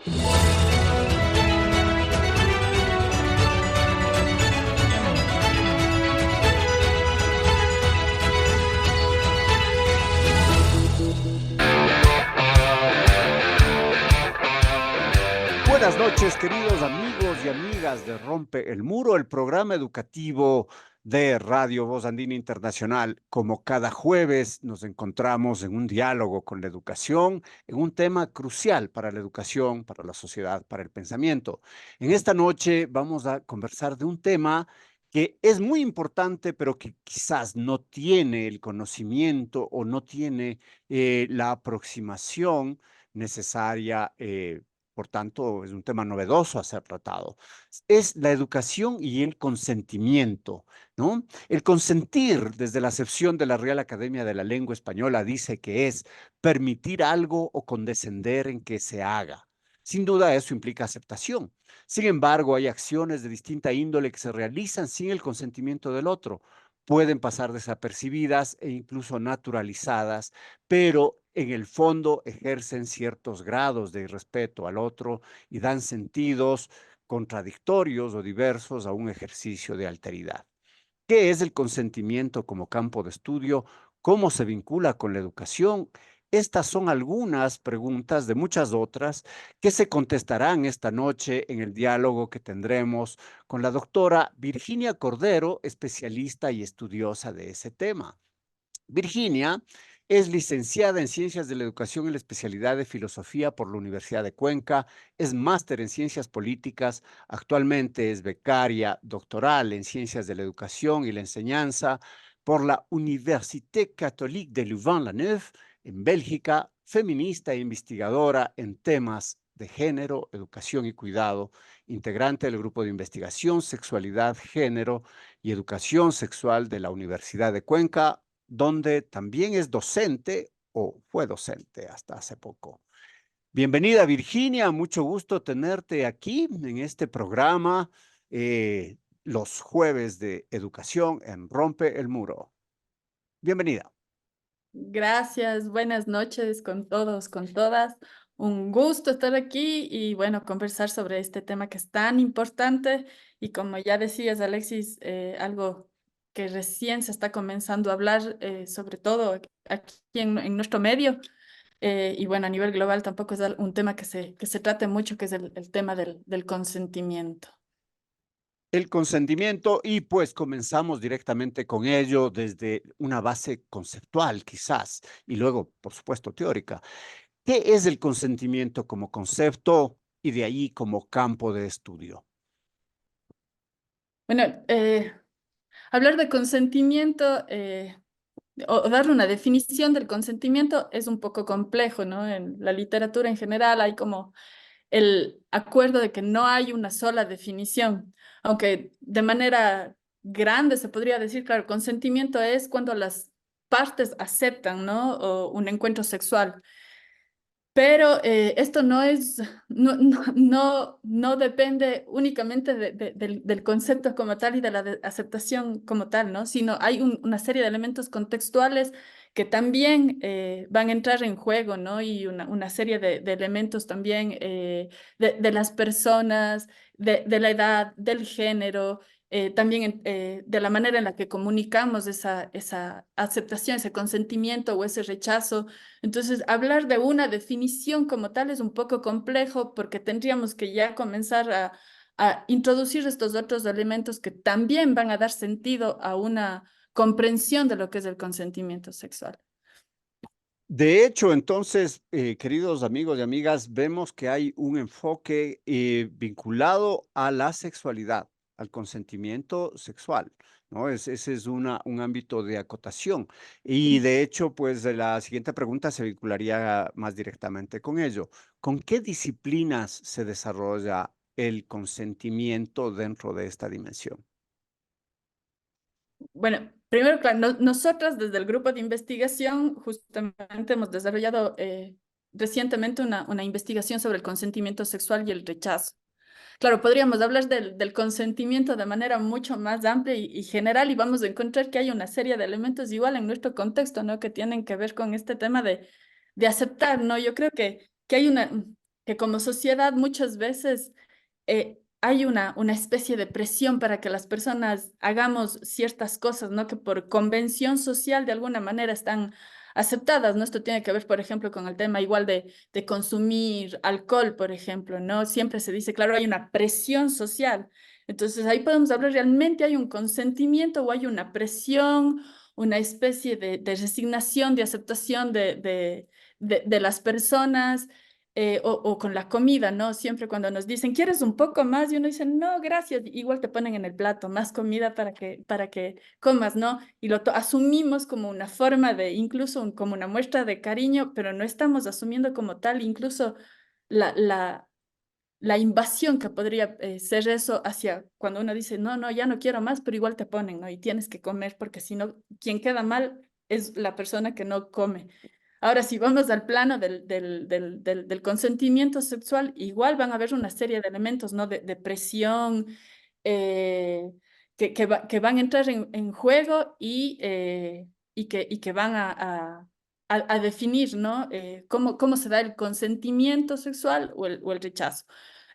Buenas noches, queridos amigos y amigas de Rompe el Muro, el programa educativo de Radio Voz Andina Internacional. Como cada jueves nos encontramos en un diálogo con la educación, en un tema crucial para la educación, para la sociedad, para el pensamiento. En esta noche vamos a conversar de un tema que es muy importante, pero que quizás no tiene el conocimiento o no tiene la aproximación necesaria. Por tanto, es un tema novedoso a ser tratado. Es la educación y el consentimiento, ¿no? El consentir, desde la acepción de la Real Academia de la Lengua Española, dice que es permitir algo o condescender en que se haga. Sin duda, eso implica aceptación. Sin embargo, hay acciones de distinta índole que se realizan sin el consentimiento del otro. Pueden pasar desapercibidas e incluso naturalizadas, pero en el fondo ejercen ciertos grados de irrespeto al otro y dan sentidos contradictorios o diversos a un ejercicio de alteridad. ¿Qué es el consentimiento como campo de estudio? ¿Cómo se vincula con la educación? Estas son algunas preguntas de muchas otras que se contestarán esta noche en el diálogo que tendremos con la doctora Virginia Cordero, especialista y estudiosa de ese tema. Virginia es licenciada en Ciencias de la Educación en la especialidad de Filosofía por la Universidad de Cuenca, es máster en Ciencias Políticas, actualmente es becaria doctoral en Ciencias de la Educación y la Enseñanza por la Université Catholique de Louvain-la-Neuve en Bélgica, feminista e investigadora en temas de género, educación y cuidado, integrante del grupo de investigación, sexualidad, género y educación sexual de la Universidad de Cuenca, donde también es docente o fue docente hasta hace poco. Bienvenida, Virginia, mucho gusto tenerte aquí en este programa, los jueves de educación en Rompe el Muro. Bienvenida. Gracias, buenas noches con todos, con todas. Un gusto estar aquí y bueno, conversar sobre este tema que es tan importante y como ya decías, Alexis, algo que recién se está comenzando a hablar, sobre todo aquí en nuestro medio. Y bueno, a nivel global tampoco es un tema que se trate mucho, que es el tema del consentimiento. El consentimiento y pues comenzamos directamente con ello desde una base conceptual quizás y luego, por supuesto, teórica. ¿Qué es el consentimiento como concepto y de ahí como campo de estudio? Bueno, hablar de consentimiento, o darle una definición del consentimiento es un poco complejo, ¿no? En la literatura en general hay como el acuerdo de que no hay una sola definición, aunque de manera grande se podría decir, claro, consentimiento es cuando las partes aceptan, ¿no? O un encuentro sexual. Pero esto no depende únicamente del concepto como tal y de la aceptación como tal, ¿no? Sino hay una serie de elementos contextuales que también van a entrar en juego, ¿no? Y una serie de elementos también de las personas, de la edad, del género, también de la manera en la que comunicamos esa aceptación, ese consentimiento o ese rechazo. Entonces, hablar de una definición como tal es un poco complejo porque tendríamos que ya comenzar a introducir estos otros elementos que también van a dar sentido a una comprensión de lo que es el consentimiento sexual. De hecho, entonces, queridos amigos y amigas, vemos que hay un enfoque vinculado a la sexualidad, al consentimiento sexual, ¿no? Ese es un ámbito de acotación. Y de hecho, pues la siguiente pregunta se vincularía más directamente con ello. ¿Con qué disciplinas se desarrolla el consentimiento dentro de esta dimensión? Bueno, primero, claro, nosotras desde el grupo de investigación justamente hemos desarrollado recientemente una investigación sobre el consentimiento sexual y el rechazo. Claro, podríamos hablar del consentimiento de manera mucho más amplia y general y vamos a encontrar que hay una serie de elementos igual en nuestro contexto, ¿no? Que tienen que ver con este tema de aceptar, ¿no? Yo creo que hay que como sociedad muchas veces hay una especie de presión para que las personas hagamos ciertas cosas, ¿no? Que por convención social de alguna manera están aceptadas, ¿no? Esto tiene que ver, por ejemplo, con el tema igual de consumir alcohol, por ejemplo, ¿no? Siempre se dice, claro, hay una presión social. Entonces ahí podemos hablar, realmente hay un consentimiento o hay una presión, una especie de resignación, de aceptación de las personas o con la comida, ¿no? Siempre cuando nos dicen, ¿quieres un poco más? Y uno dice, no, gracias. Igual te ponen en el plato más comida para que comas, ¿no? Y asumimos como una forma de, incluso como una muestra de cariño, pero no estamos asumiendo como tal, incluso la, la, la invasión que podría ser eso hacia cuando uno dice, no, no, ya no quiero más, pero igual te ponen, ¿no? Y tienes que comer, porque si no, quien queda mal es la persona que no come. Ahora, si vamos al plano del consentimiento sexual, igual van a haber una serie de elementos, ¿no? De presión, eh, que van a entrar en juego y que van a definir, ¿no? Cómo se da el consentimiento sexual o el rechazo.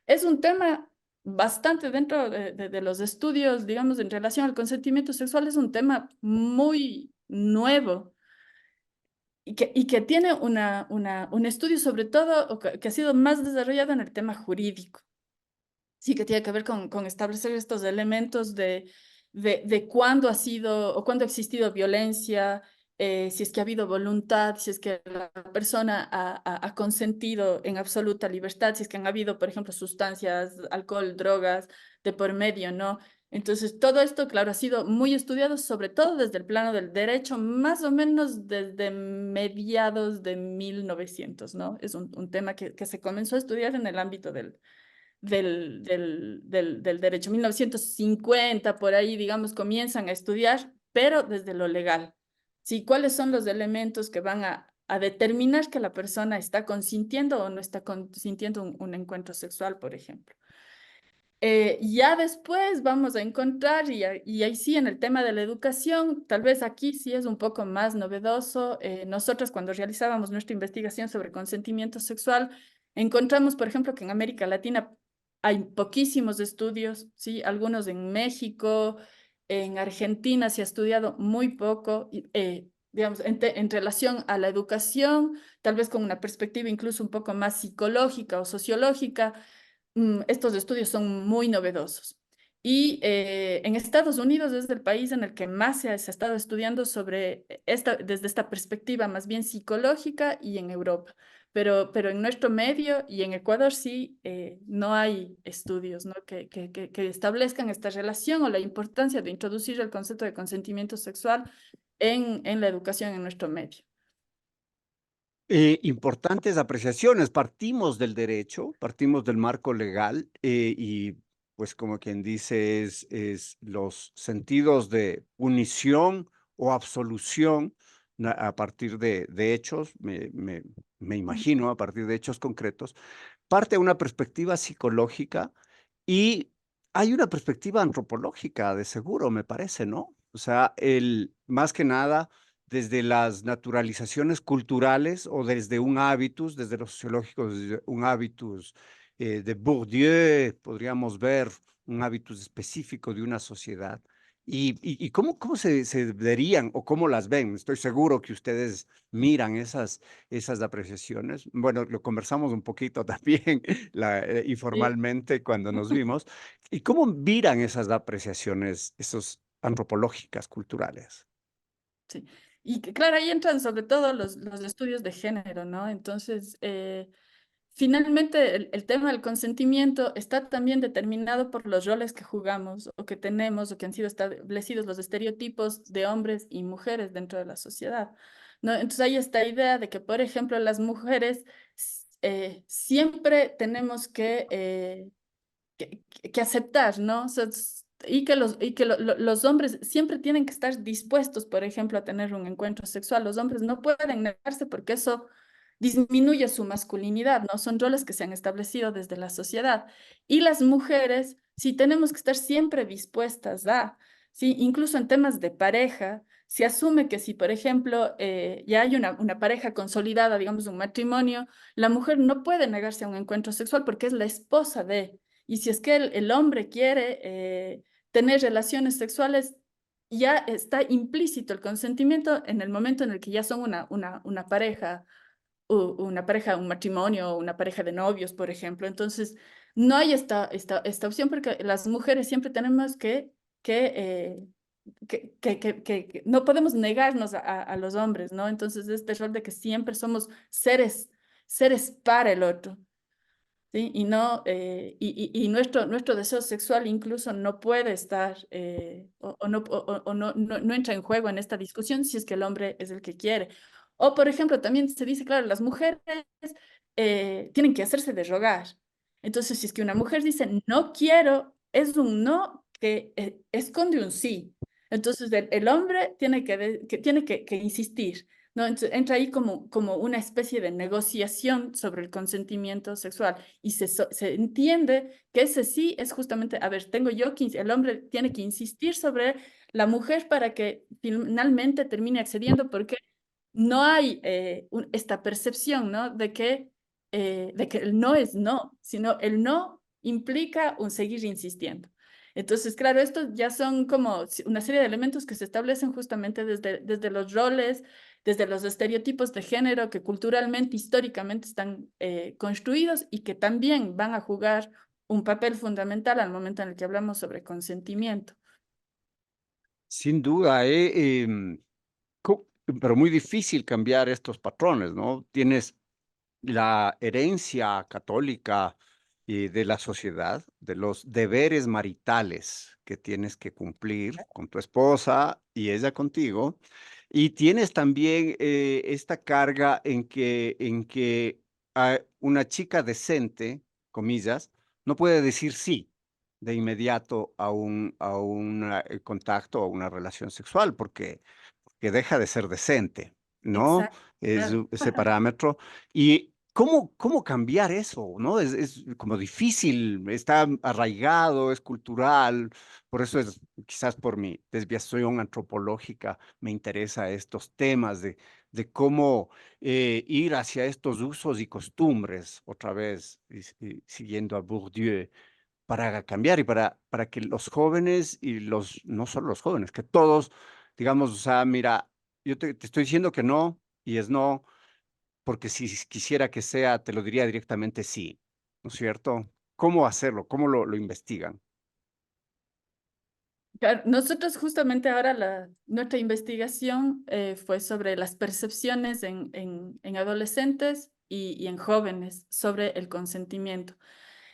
Es un tema bastante dentro de los estudios, digamos, en relación al consentimiento sexual, es un tema muy nuevo y que tiene un estudio sobre todo o que ha sido más desarrollado en el tema jurídico. Sí, que tiene que ver con establecer estos elementos de cuándo ha sido o cuándo ha existido violencia, si es que ha habido voluntad, si es que la persona ha consentido en absoluta libertad, si es que han habido, por ejemplo, sustancias, alcohol, drogas de por medio, ¿no? Entonces, todo esto, claro, ha sido muy estudiado, sobre todo desde el plano del derecho, más o menos desde mediados de 1900, ¿no? Es un tema que se comenzó a estudiar en el ámbito del derecho. 1950, por ahí, digamos, comienzan a estudiar, pero desde lo legal. ¿Sí? ¿Cuáles son los elementos que van a determinar que la persona está consintiendo o no está consintiendo un encuentro sexual, por ejemplo? Ya después vamos a encontrar, y ahí sí, en el tema de la educación, tal vez aquí sí es un poco más novedoso. Nosotros cuando realizábamos nuestra investigación sobre consentimiento sexual, encontramos, por ejemplo, que en América Latina hay poquísimos estudios, ¿sí? Algunos en México, en Argentina se ha estudiado muy poco, digamos, en relación a la educación, tal vez con una perspectiva incluso un poco más psicológica o sociológica. Estos estudios son muy novedosos. Y en Estados Unidos es el país en el que más se ha estado estudiando sobre desde esta perspectiva más bien psicológica y en Europa. Pero en nuestro medio y en Ecuador sí no hay estudios, ¿no? Que establezcan esta relación o la importancia de introducir el concepto de consentimiento sexual en la educación en nuestro medio. Importantes apreciaciones. Partimos del derecho, partimos del marco legal y pues como quien dice es los sentidos de punición o absolución a partir de hechos, me imagino, a partir de hechos concretos, parte de una perspectiva psicológica y hay una perspectiva antropológica, de seguro, me parece, ¿no? O sea, más que nada desde las naturalizaciones culturales o desde un hábitus, desde los sociológicos, desde un hábitus de Bourdieu, podríamos ver un hábitus específico de una sociedad. ¿Y cómo se verían o cómo las ven? Estoy seguro que ustedes miran esas apreciaciones. Bueno, lo conversamos un poquito también Sí. informalmente cuando nos vimos. ¿Y cómo miran esas apreciaciones, esos antropológicas, culturales? Sí. Y claro, ahí entran sobre todo los estudios de género, ¿no? Entonces, finalmente el tema del consentimiento está también determinado por los roles que jugamos o que tenemos o que han sido establecidos los estereotipos de hombres y mujeres dentro de la sociedad, ¿no? Entonces hay esta idea de que, por ejemplo, las mujeres siempre tenemos que aceptar, ¿no? O sea, y que los hombres siempre tienen que estar dispuestos, por ejemplo, a tener un encuentro sexual. Los hombres no pueden negarse porque eso disminuye su masculinidad, ¿no? Son roles que se han establecido desde la sociedad. Y las mujeres, sí tenemos que estar siempre dispuestas a, sí, incluso en temas de pareja, se asume que si, por ejemplo, ya hay una pareja consolidada, digamos, un matrimonio, la mujer no puede negarse a un encuentro sexual porque es la esposa de, y si es que el hombre quiere tener relaciones sexuales, ya está implícito el consentimiento en el momento en el que ya son una pareja, una pareja, un matrimonio, una pareja de novios, por ejemplo. Entonces, no hay esta opción porque las mujeres siempre tenemos que, que no podemos negarnos a los hombres, ¿no? Entonces, este rol de que siempre somos seres para el otro. ¿Sí? Y, no, y nuestro deseo sexual incluso no puede estar no entra en juego en esta discusión si es que el hombre es el que quiere. O, por ejemplo, también se dice, claro, las mujeres tienen que hacerse de rogar. Entonces, si es que una mujer dice no quiero, es un no que esconde un sí. Entonces, el hombre tiene que insistir. ¿No? Entonces, entra ahí como una especie de negociación sobre el consentimiento sexual y se entiende que ese sí es justamente, a ver, el hombre tiene que insistir sobre la mujer para que finalmente termine accediendo porque no hay esta percepción, ¿no? De que el no es no, sino el no implica un seguir insistiendo. Entonces, claro, estos ya son como una serie de elementos que se establecen justamente desde los roles, desde los estereotipos de género que culturalmente, históricamente están construidos y que también van a jugar un papel fundamental al momento en el que hablamos sobre consentimiento. Sin duda, pero muy difícil cambiar estos patrones, ¿no? Tienes la herencia católica de la sociedad, de los deberes maritales que tienes que cumplir con tu esposa y ella contigo, y tienes también esta carga en que una chica decente, comillas, no puede decir sí de inmediato a un contacto o a una relación sexual, porque que deja de ser decente, ¿no? Exacto, Es claro. ese parámetro. ¿Y cómo cambiar eso, no? Es como difícil, está arraigado, es cultural, por eso es, quizás por mi desviación antropológica, me interesa estos temas de cómo ir hacia estos usos y costumbres, otra vez, y siguiendo a Bourdieu, para cambiar y para que los jóvenes y no solo los jóvenes, que todos, digamos, o sea, mira, yo te estoy diciendo que no y es no, porque si quisiera que sea, te lo diría directamente sí, ¿no es cierto? ¿Cómo hacerlo? ¿Cómo lo investigan? Claro, nosotros justamente ahora nuestra investigación fue sobre las percepciones en adolescentes y en jóvenes sobre el consentimiento.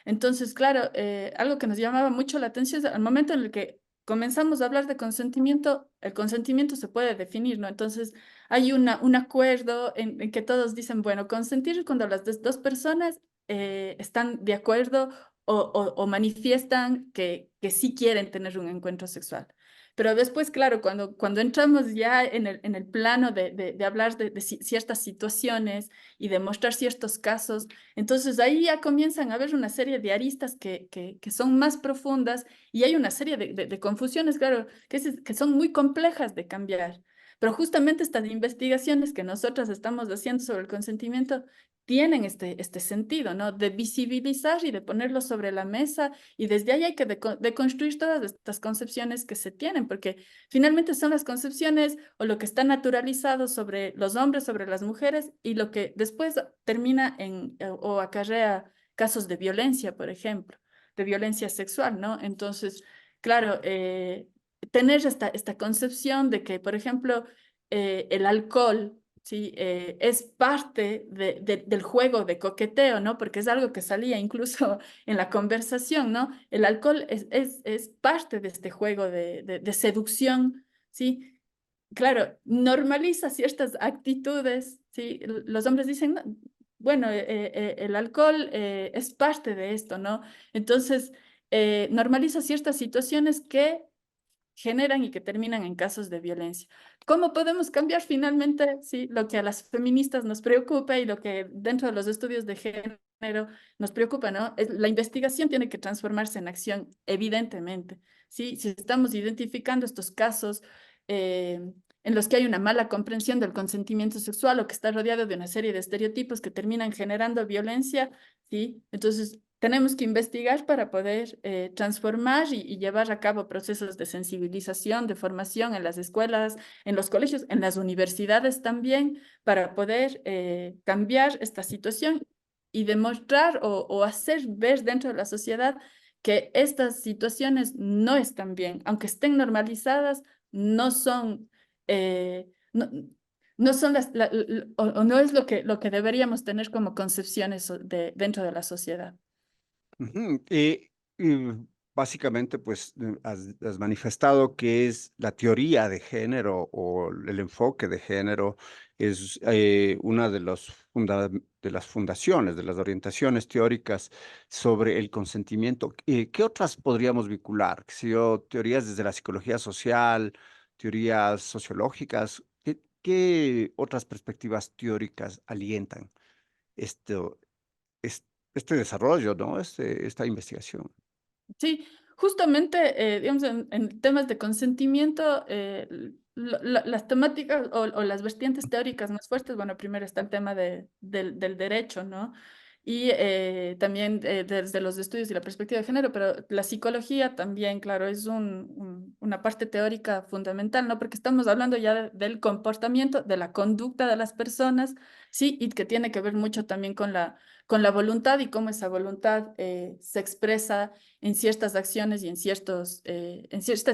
Entonces, claro, algo que nos llamaba mucho la atención es al momento en el que comenzamos a hablar de consentimiento, el consentimiento se puede definir, ¿no? Entonces, hay un acuerdo en que todos dicen, bueno, consentir es cuando las dos personas están de acuerdo o manifiestan que sí quieren tener un encuentro sexual. Pero después, claro, cuando entramos ya en el plano de hablar de ciertas situaciones y de mostrar ciertos casos, entonces ahí ya comienzan a haber una serie de aristas que son más profundas y hay una serie de confusiones, claro, que son muy complejas de cambiar. Pero justamente estas investigaciones que nosotras estamos haciendo sobre el consentimiento tienen este sentido, ¿no? De visibilizar y de ponerlo sobre la mesa y desde ahí hay que deconstruir todas estas concepciones que se tienen, porque finalmente son las concepciones o lo que está naturalizado sobre los hombres, sobre las mujeres y lo que después termina o acarrea casos de violencia, por ejemplo, de violencia sexual, ¿no? Entonces, claro, tener esta concepción de que, por ejemplo, el alcohol, ¿sí? Es parte del juego de coqueteo, ¿no? Porque es algo que salía incluso en la conversación, ¿no? El alcohol es parte de este juego de seducción, ¿sí? Claro, normaliza ciertas actitudes, ¿sí? Los hombres dicen, "No, bueno, el alcohol es parte de esto, ¿no? Entonces, normaliza ciertas situaciones que generan y que terminan en casos de violencia. ¿Cómo podemos cambiar finalmente, sí, lo que a las feministas nos preocupa y lo que dentro de los estudios de género nos preocupa, ¿no? La investigación tiene que transformarse en acción, evidentemente, ¿sí? Si estamos identificando estos casos, en los que hay una mala comprensión del consentimiento sexual o que está rodeado de una serie de estereotipos que terminan generando violencia, ¿sí? Entonces, tenemos que investigar para poder transformar y llevar a cabo procesos de sensibilización, de formación en las escuelas, en los colegios, en las universidades también, para poder cambiar esta situación y demostrar o hacer ver dentro de la sociedad que estas situaciones no están bien, aunque estén normalizadas, no son, no son o no es lo que deberíamos tener como concepciones dentro de la sociedad. Ujú. Y básicamente, pues, has manifestado que es la teoría de género o el enfoque de género es una de de las fundaciones, de las orientaciones teóricas sobre el consentimiento. ¿Qué otras podríamos vincular? ¿Qué sé yo, teorías desde la psicología social, teorías sociológicas? ¿Qué otras perspectivas teóricas alientan esto, es- este desarrollo, ¿no? Esta investigación? Sí, justamente, digamos, en temas de consentimiento, las temáticas o las vertientes teóricas más fuertes, bueno, primero está el tema del derecho, ¿no? Y también desde los estudios y la perspectiva de género, pero la psicología también, claro, es una parte teórica fundamental, ¿no? Porque estamos hablando ya del comportamiento, de la conducta de las personas, sí, y que tiene que ver mucho también con la voluntad y cómo esa voluntad se expresa en ciertas acciones y en ciertas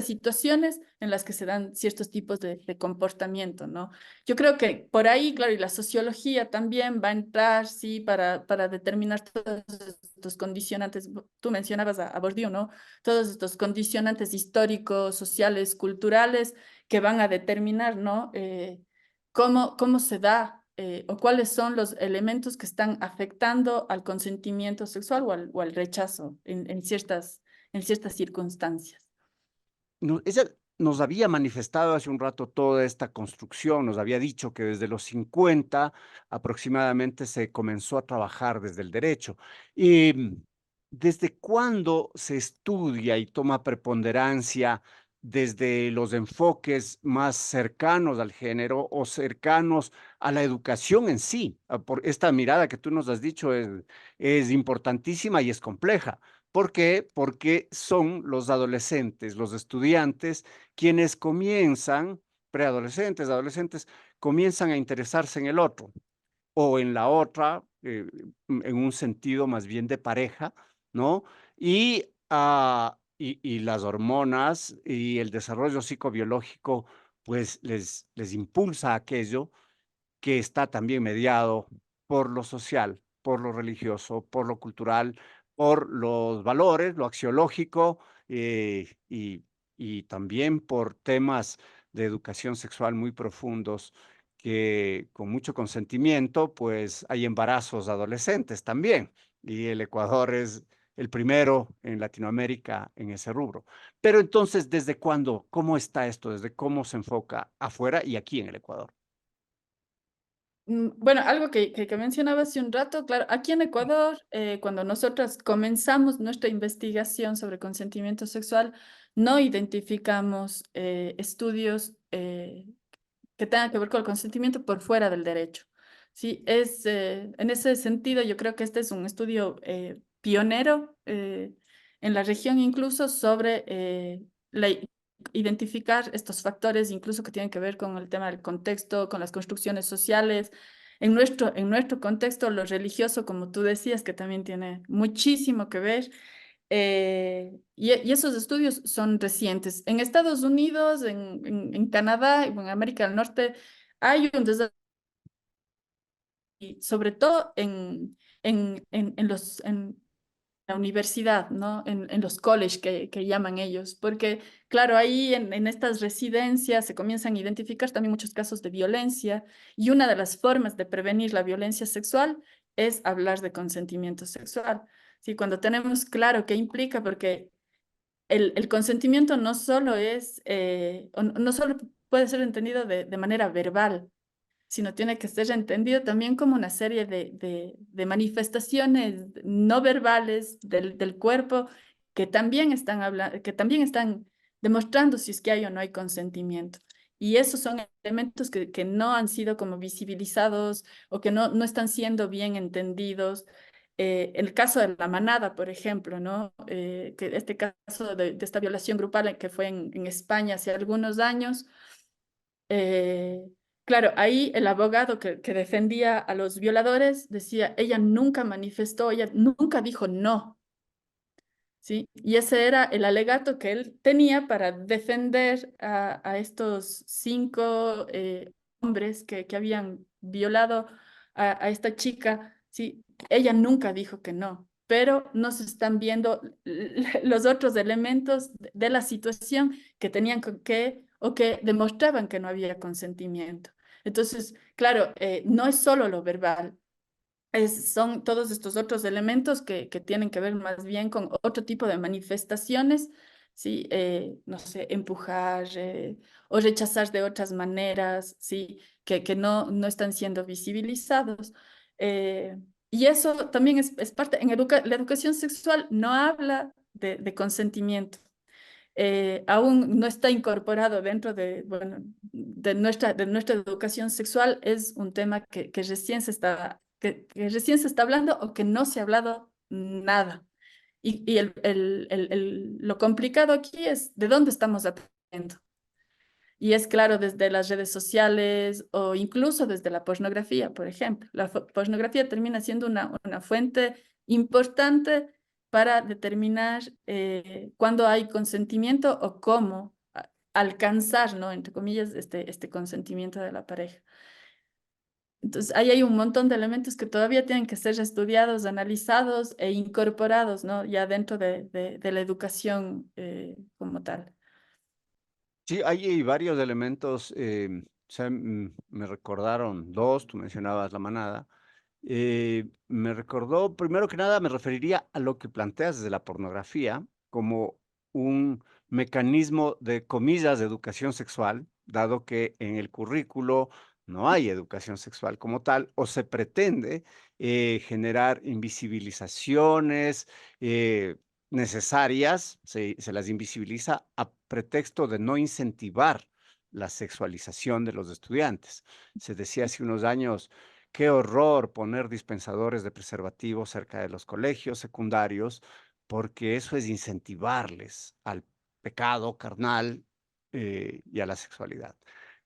situaciones en las que se dan ciertos tipos de comportamiento, ¿no? Yo creo que por ahí, claro, y la sociología también va a entrar, sí, para determinar todos estos condicionantes. Tú mencionabas a Bourdieu, ¿no? Todos estos condicionantes históricos, sociales, culturales, que van a determinar, ¿no? Cómo se da o cuáles son los elementos que están afectando al consentimiento sexual o al rechazo en ciertas circunstancias. Ella nos había manifestado hace un rato toda esta construcción, nos había dicho que desde los 50 aproximadamente se comenzó a trabajar desde el derecho. Y ¿desde cuándo se estudia y toma preponderancia desde los enfoques más cercanos al género o cercanos a la educación en sí? Por esta mirada que tú nos has dicho es importantísima y es compleja. ¿Por qué? Porque son los adolescentes, los estudiantes, quienes comienzan, preadolescentes, adolescentes, comienzan a interesarse en el otro o en la otra, en un sentido más bien de pareja, ¿no? Y las hormonas y el desarrollo psicobiológico, pues les impulsa aquello que está también mediado por lo social, por lo religioso, por lo cultural, por los valores, lo axiológico, y también por temas de educación sexual muy profundos que con mucho consentimiento, pues hay embarazos adolescentes también, y el Ecuador es el primero en Latinoamérica en ese rubro. Pero entonces, ¿desde cuándo? ¿Cómo está esto? ¿Desde cómo se enfoca afuera y aquí en el Ecuador? Bueno, algo que mencionaba hace un rato, claro, aquí en Ecuador, cuando nosotras comenzamos nuestra investigación sobre consentimiento sexual, no identificamos estudios que tengan que ver con el consentimiento por fuera del derecho. Sí, en ese sentido, yo creo que este es un estudio pionero en la región incluso sobre identificar estos factores, incluso que tienen que ver con el tema del contexto, con las construcciones sociales. En nuestro contexto, lo religioso, como tú decías, que también tiene muchísimo que ver, y esos estudios son recientes. En Estados Unidos, en Canadá y en América del Norte hay un desarrollo, sobre todo en la universidad, ¿no? En los college que llaman ellos, porque claro, ahí en estas residencias se comienzan a identificar también muchos casos de violencia y una de las formas de prevenir la violencia sexual es hablar de consentimiento sexual. Sí, cuando tenemos claro qué implica, porque el consentimiento no solo no solo puede ser entendido de manera verbal, sino tiene que ser entendido también como una serie de manifestaciones no verbales del cuerpo que también están demostrando si es que hay o no hay consentimiento. Y esos son elementos que no han sido como visibilizados o que no están siendo bien entendidos. El caso de la manada, por ejemplo, ¿no? Que este caso de esta violación grupal que fue en España hace algunos años. eh, claro, ahí el abogado que defendía a los violadores decía, ella nunca manifestó, ella nunca dijo no. ¿Sí? Y ese era el alegato que él tenía para defender a estos 5 hombres que habían violado a esta chica. ¿Sí? Ella nunca dijo que no, pero no se están viendo los otros elementos de la situación que tenían que o que demostraban que no había consentimiento. Entonces, claro, no es solo lo verbal, son todos estos otros elementos que tienen que ver más bien con otro tipo de manifestaciones, ¿sí? No sé, empujar o rechazar de otras maneras, ¿sí? Que no están siendo visibilizados. Eh, y eso también es parte, la educación sexual no habla de consentimiento. Aún no está incorporado dentro de, bueno, de nuestra educación sexual, es un tema que recién que recién se está hablando o que no se ha hablado nada. Y lo complicado aquí es de dónde estamos aprendiendo. Y es claro, desde las redes sociales o incluso desde la pornografía, por ejemplo. La pornografía termina siendo una fuente importante para determinar cuándo hay consentimiento o cómo alcanzar, ¿no? Entre comillas, este consentimiento de la pareja. Entonces, ahí hay un montón de elementos que todavía tienen que ser estudiados, analizados e incorporados, ¿no? Ya dentro de la educación como tal. Sí, hay varios elementos, o sea, me recordaron dos, tú mencionabas la manada. Me recordó, primero que nada, me referiría a lo que planteas desde la pornografía como un mecanismo de comillas de educación sexual, dado que en el currículo no hay educación sexual como tal, o se pretende generar invisibilizaciones necesarias, se las invisibiliza a pretexto de no incentivar la sexualización de los estudiantes. Se decía hace unos años, qué horror poner dispensadores de preservativos cerca de los colegios secundarios, porque eso es incentivarles al pecado carnal y a la sexualidad.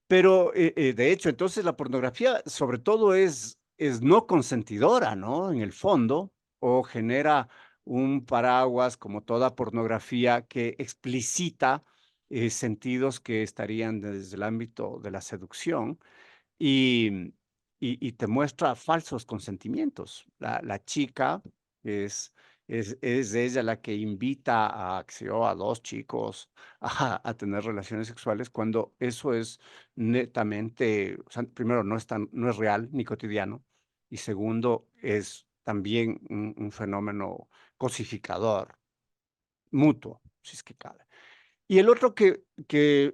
Pero de hecho, entonces la pornografía sobre todo es no consentidora, ¿no? En el fondo, o genera un paraguas como toda pornografía que explicita sentidos que estarían desde el ámbito de la seducción y, y te muestra falsos consentimientos. La chica es, es ella la que invita a, qué sé yo, a dos chicos a tener relaciones sexuales cuando eso es netamente, o sea, primero, no es real ni cotidiano, y segundo, es también un fenómeno cosificador, mutuo, si es que cabe. Y el otro que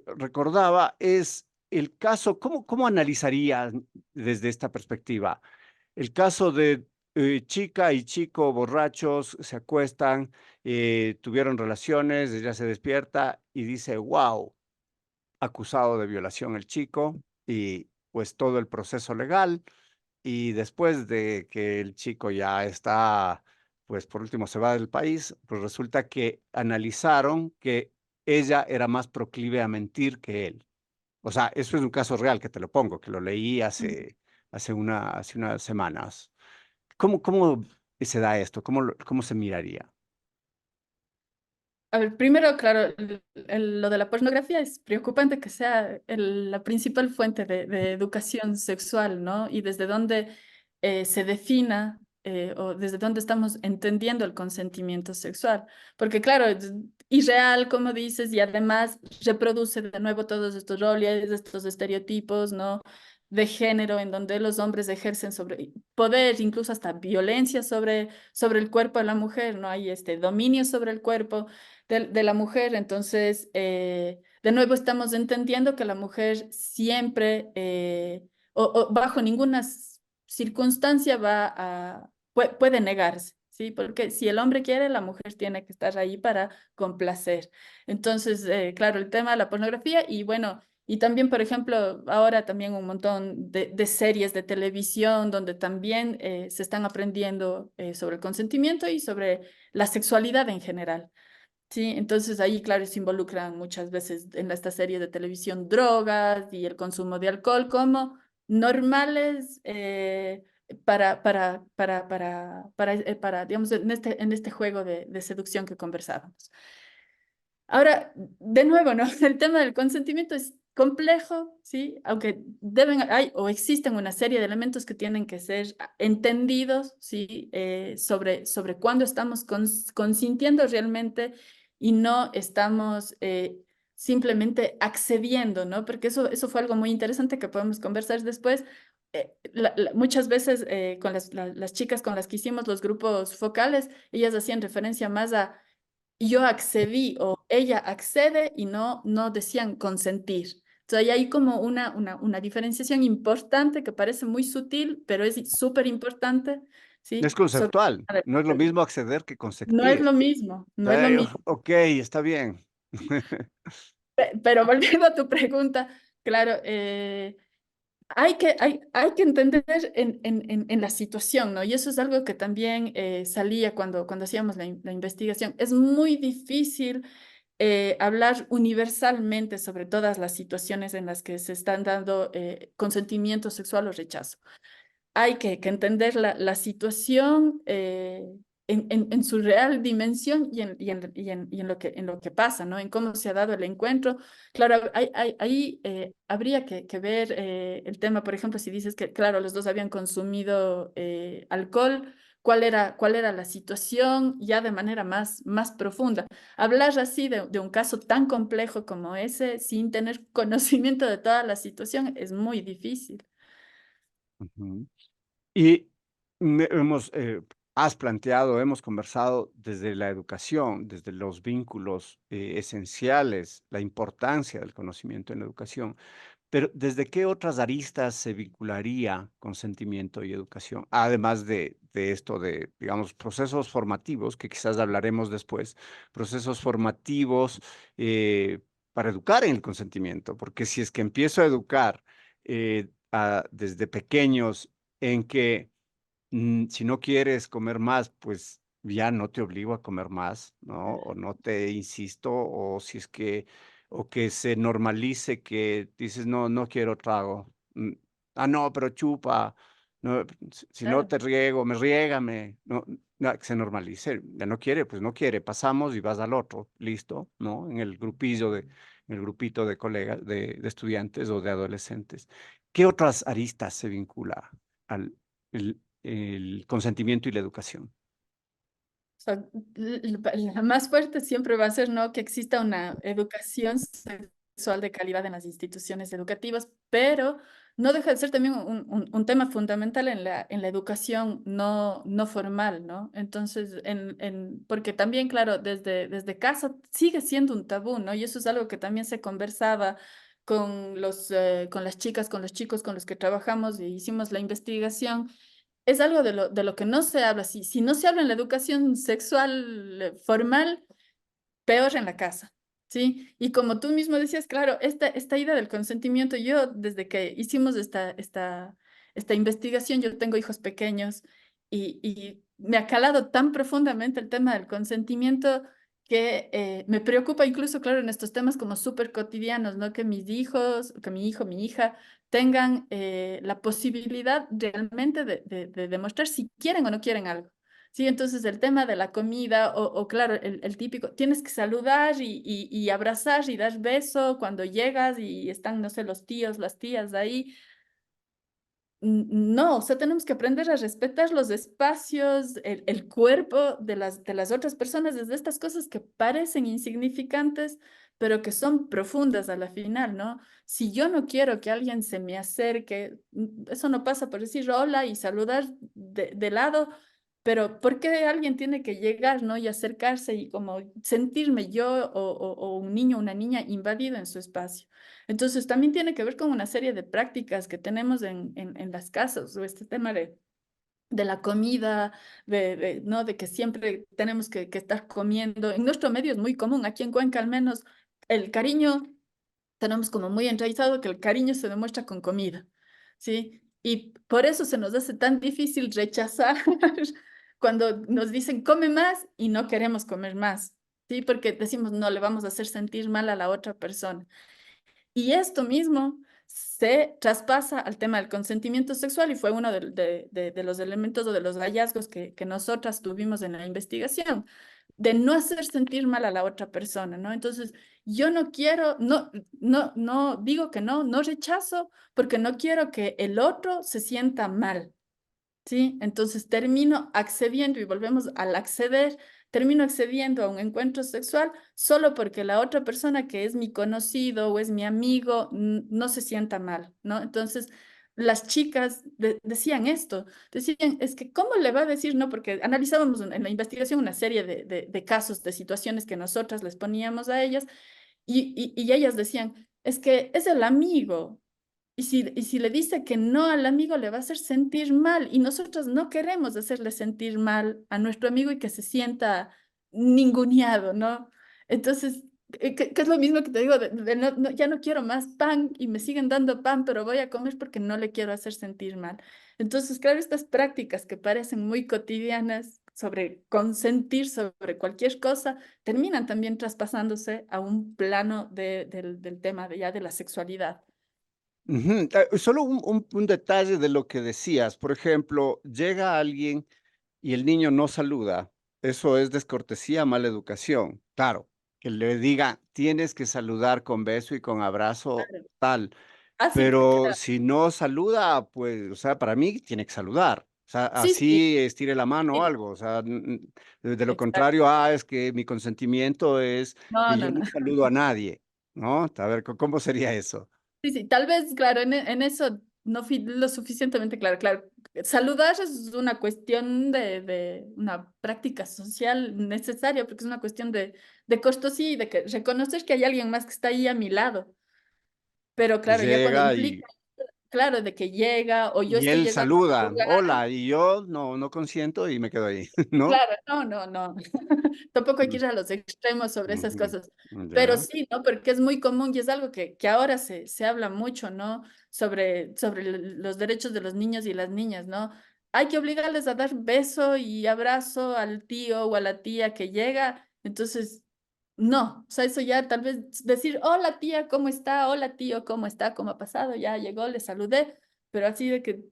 recordaba es el caso, ¿cómo analizaría desde esta perspectiva? El caso de chica y chico borrachos se acuestan, tuvieron relaciones, ella se despierta y dice, wow, acusado de violación el chico y pues todo el proceso legal y después de que el chico ya está, pues por último se va del país, pues resulta que analizaron que ella era más proclive a mentir que él. O sea, eso es un caso real que te lo pongo, que lo leí hace unas semanas. ¿Cómo se da esto? ¿Cómo se miraría? A ver, primero, claro, lo de la pornografía es preocupante que sea la principal fuente de educación sexual, ¿no? Y desde dónde se defina o desde dónde estamos entendiendo el consentimiento sexual. Porque, claro, es irreal, como dices, y además reproduce de nuevo todos estos roles, estos estereotipos, ¿no? De género, en donde los hombres ejercen sobre poder, incluso hasta violencia sobre el cuerpo de la mujer, ¿no? Hay este dominio sobre el cuerpo de la mujer. Entonces, de nuevo estamos entendiendo que la mujer siempre, o bajo ninguna circunstancia puede negarse, ¿sí? Porque si el hombre quiere, la mujer tiene que estar ahí para complacer. Entonces, claro, el tema de la pornografía y bueno, Y también, por ejemplo, ahora también un montón de series de televisión donde también se están aprendiendo sobre el consentimiento y sobre la sexualidad en general. Sí, entonces ahí, claro, se involucran muchas veces en esta serie de televisión drogas y el consumo de alcohol como normales digamos, en este juego de seducción que conversábamos. Ahora, de nuevo, ¿no? El tema del consentimiento es complejo, ¿sí? Aunque hay o existen una serie de elementos que tienen que ser entendidos, ¿sí? Sobre cuándo estamos consintiendo realmente y no estamos simplemente accediendo, ¿no? Porque eso fue algo muy interesante que podemos conversar después. Muchas veces con las chicas con las que hicimos los grupos focales, ellas hacían referencia más a yo accedí o ella accede y no decían consentir. Entonces, ahí hay como una diferenciación importante que parece muy sutil, pero es súper importante, Es ¿sí? conceptual, no es lo mismo acceder que No es consentir. lo mismo, no es lo mismo. Ok, está bien. Pero volviendo a tu pregunta, claro, hay que entender en la situación, ¿no? Y eso es algo que también salía cuando hacíamos la investigación. Es muy difícil hablar universalmente sobre todas las situaciones en las que se están dando consentimiento sexual o rechazo. Hay que entender la situación en su real dimensión y en lo que pasa, ¿no? En cómo se ha dado el encuentro. Claro, ahí habría que ver el tema, por ejemplo, si dices que, claro, los dos habían consumido alcohol, cuál era la situación ya de manera más profunda. Hablar así de un caso tan complejo como ese, sin tener conocimiento de toda la situación, es muy difícil. Ujú. Y has planteado, hemos conversado desde la educación, desde los vínculos esenciales, la importancia del conocimiento en la educación. Pero ¿desde qué otras aristas se vincularía consentimiento y educación? Además de esto de, digamos, procesos formativos, que quizás hablaremos después, procesos formativos para educar en el consentimiento, porque si es que empiezo a educar desde pequeños en que si no quieres comer más, pues ya no te obligo a comer más, ¿no? O no te insisto, o si es que, o que se normalice que dices, no, no quiero trago. No, pero chupa. No, si no Claro. te riego, riégame. No, no, que se normalice. Ya no quiere, pues no quiere. Pasamos y vas al otro, listo, ¿no? En el grupito de colegas, de estudiantes o de adolescentes. ¿Qué otras aristas se vincula al el consentimiento y la educación? O sea, la más fuerte siempre va a ser, ¿no? Que exista una educación sexual de calidad en las instituciones educativas, pero no deja de ser también un tema fundamental en la educación no formal, ¿no? Entonces, porque también, claro, desde casa sigue siendo un tabú, ¿no? Y eso es algo que también se conversaba con las chicas, con los chicos con los que trabajamos y hicimos la investigación. Es algo de lo que no se habla. Si no se habla en la educación sexual formal, peor en la casa, ¿sí? Y como tú mismo decías, claro, esta idea del consentimiento, yo desde que hicimos esta investigación, yo tengo hijos pequeños y me ha calado tan profundamente el tema del consentimiento que me preocupa incluso, claro, en estos temas como súper cotidianos, ¿no? Que mis hijos, que mi hijo, mi hija tengan la posibilidad realmente de demostrar si quieren o no quieren algo. Sí, entonces el tema de la comida, claro, el típico, tienes que saludar y abrazar y dar beso cuando llegas y están, no sé, los tíos, las tías ahí. No, o sea, tenemos que aprender a respetar los espacios, el cuerpo de las otras personas, desde estas cosas que parecen insignificantes, pero que son profundas a la final, ¿no? Si yo no quiero que alguien se me acerque, eso no pasa por decir hola y saludar de lado, pero ¿por qué alguien tiene que llegar, ¿no? Y acercarse y como sentirme yo o un niño o una niña invadido en su espacio? Entonces, también tiene que ver con una serie de prácticas que tenemos en las casas, o este tema de la comida, ¿no? De que siempre tenemos que estar comiendo. En nuestro medio es muy común, aquí en Cuenca al menos, el cariño tenemos como muy enraizado que el cariño se demuestra con comida, ¿sí? Y por eso se nos hace tan difícil rechazar cuando nos dicen come más y no queremos comer más, ¿sí? Porque decimos no, le vamos a hacer sentir mal a la otra persona. Y esto mismo se traspasa al tema del consentimiento sexual y fue uno de los elementos o de los hallazgos que nosotras tuvimos en la investigación, de no hacer sentir mal a la otra persona, ¿no? Entonces, yo no quiero, no digo que no, no rechazo porque no quiero que el otro se sienta mal. ¿Sí? Entonces termino accediendo y volvemos al acceder, termino accediendo a un encuentro sexual solo porque la otra persona que es mi conocido o es mi amigo no se sienta mal, ¿no? Entonces las chicas decían esto, decían, es que ¿cómo le va a decir no? Porque analizábamos en la investigación una serie de casos, de situaciones que nosotras les poníamos a ellas y ellas decían, es que es el amigo. Y si le dice que no al amigo, le va a hacer sentir mal. Y nosotros no queremos hacerle sentir mal a nuestro amigo y que se sienta ninguneado, ¿no? Entonces, que es lo mismo que te digo, ya no quiero más pan y me siguen dando pan, pero voy a comer porque no le quiero hacer sentir mal. Entonces, claro, estas prácticas que parecen muy cotidianas sobre consentir sobre cualquier cosa, terminan también traspasándose a un plano del tema de ya de la sexualidad. Ujú, solo un detalle de lo que decías. Por ejemplo, llega alguien y el niño no saluda, eso es descortesía, mala educación. Claro, que le diga: "Tienes que saludar con beso y con abrazo", Claro. tal, Ah, sí, pero claro. si no saluda, pues, o sea, para mí tiene que saludar. O sea, Sí, sí, así estire la mano o sí, algo, o sea, de lo exacto. contrario, es que mi consentimiento es No, que yo no, no no. saludo a nadie, ¿no? A ver, ¿cómo sería eso? Sí, sí, tal vez, claro, en eso no fui lo suficientemente claro. Claro, saludar es una cuestión de una práctica social necesaria, porque es una cuestión de cortesía y de que reconocer que hay alguien más que está ahí a mi lado. Pero claro, ya cuando Llega implica, claro, de que llega o yo y estoy él llegando a un saluda: lugar. "Hola", y yo no consiento y me quedo ahí, ¿no? Claro, no, no, no. Tampoco hay que Mm, ir a los extremos sobre esas ujú, cosas. Pero ya. sí, ¿no? Porque es muy común y es algo que ahora se habla mucho, ¿no? Sobre los derechos de los niños y las niñas, ¿no? Hay que obligarles a dar beso y abrazo al tío o a la tía que llega. Entonces, no. O sea, eso ya tal vez decir, hola tía, ¿cómo está? Hola tío, ¿cómo está? ¿Cómo ha pasado? Ya llegó, le saludé. Pero así de que